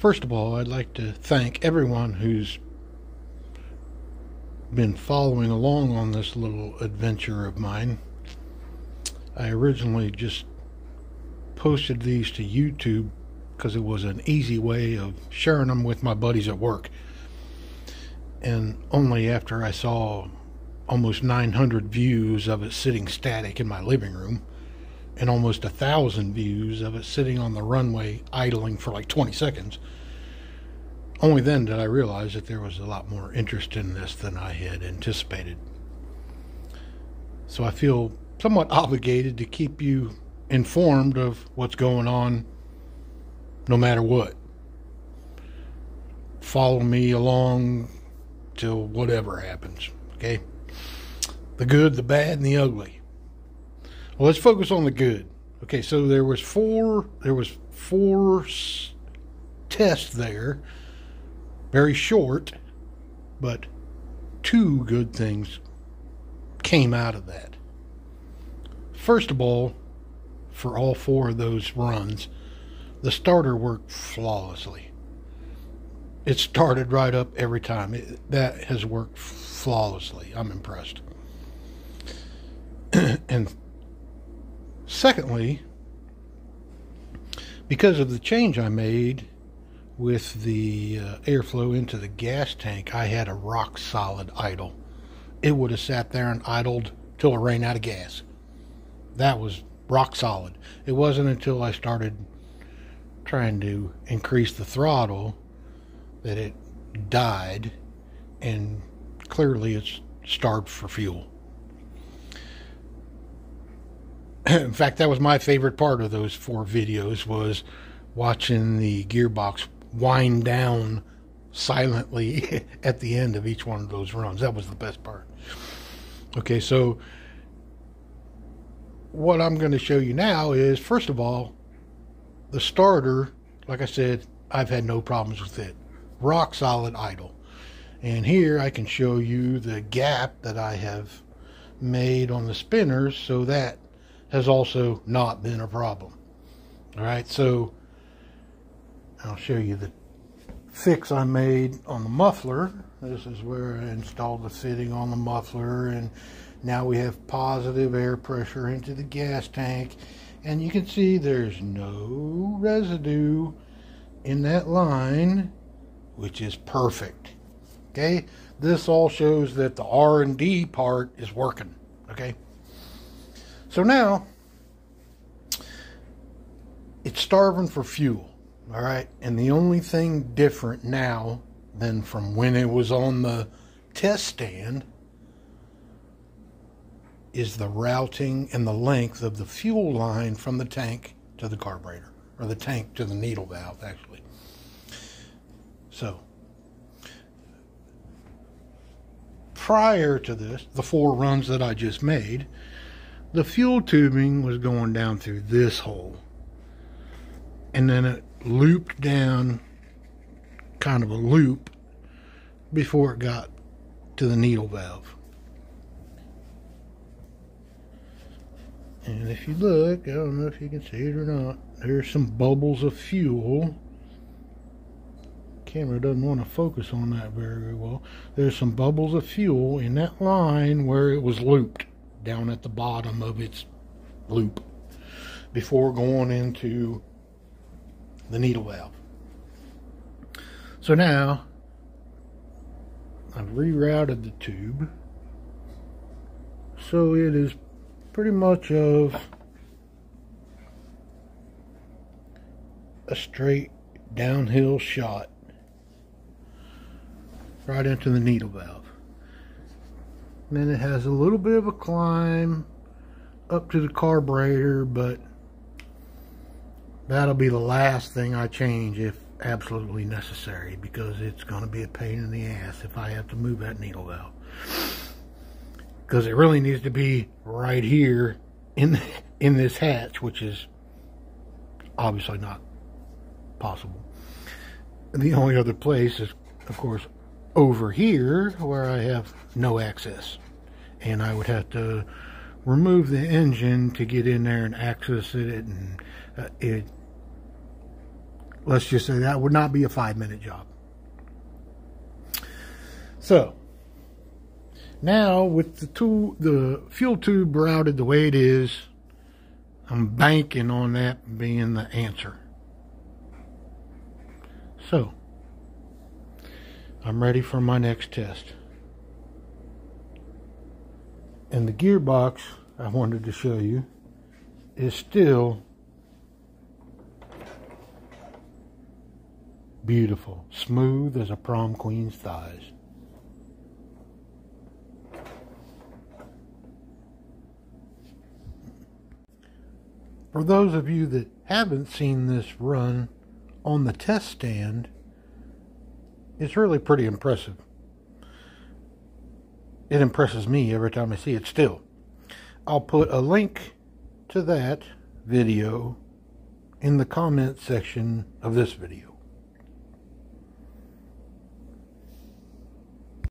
First of all, I'd like to thank everyone who's been following along on this little adventure of mine. I originally just posted these to YouTube because it was an easy way of sharing them with my buddies at work. And only after I saw almost 900 views of it sitting static in my living room and almost 1,000 views of it sitting on the runway idling for like 20 seconds, only then did I realize that there was a lot more interest in this than I had anticipated. So I feel somewhat obligated to keep you informed of what's going on no matter what. Follow me along till whatever happens, okay? The good, the bad, and the ugly. Well, let's focus on the good. Okay, so there was four tests there, very short, but 2 good things came out of that. First of all, for all 4 of those runs, the starter worked flawlessly. It started right up every time. That has worked flawlessly. I'm impressed. And secondly, because of the change I made with the airflow into the gas tank, I had a rock solid idle. It would have sat there and idled till it ran out of gas. That was rock solid. It wasn't until I started trying to increase the throttle that it died, and clearly it's starved for fuel. In fact, that was my favorite part of those 4 videos, was watching the gearbox wind down silently at the end of each one of those runs. That was the best part. Okay, so what I'm going to show you now is, first of all, the starter, like I said, I've had no problems with it. Rock solid idle. And here I can show you the gap that I have made on the spinners, so that has also not been a problem. Alright, so I'll show you the fix I made on the muffler. This is where I installed the fitting on the muffler, and now we have positive air pressure into the gas tank, and you can see there's no residue in that line, which is perfect. Okay, this all shows that the R&D part is working. Okay, so now it's starving for fuel. All right, and the only thing different now than from when it was on the test stand is the routing and the length of the fuel line from the tank to the carburetor, or the tank to the needle valve, actually. So prior to this, the 4 runs that I just made, the fuel tubing was going down through this hole, and then it looped down, kind of a loop, before it got to the needle valve. And if you look, I don't know if you can see it or not, there's some bubbles of fuel. Camera doesn't want to focus on that very well. There's some bubbles of fuel in that line where it was looped down at the bottom of its loop before going into the needle valve. So now I've rerouted the tube so it is pretty much of a straight downhill shot right into the needle valve. And then it has a little bit of a climb up to the carburetor, but that'll be the last thing I change if absolutely necessary, because it's going to be a pain in the ass if I have to move that needle valve, because it really needs to be right here in this hatch, which is obviously not possible. And the only other place is, of course, over here where I have no access, and I would have to remove the engine to get in there and access it, and Let's just say that would not be a 5-minute job. So now with the fuel tube routed the way it is, I'm banking on that being the answer. So I'm ready for my next test. And the gearbox I wanted to show you is still beautiful, smooth as a prom queen's thighs. For those of you that haven't seen this run on the test stand, it's really pretty impressive. It impresses me every time I see it still. I'll put a link to that video in the comment section of this video.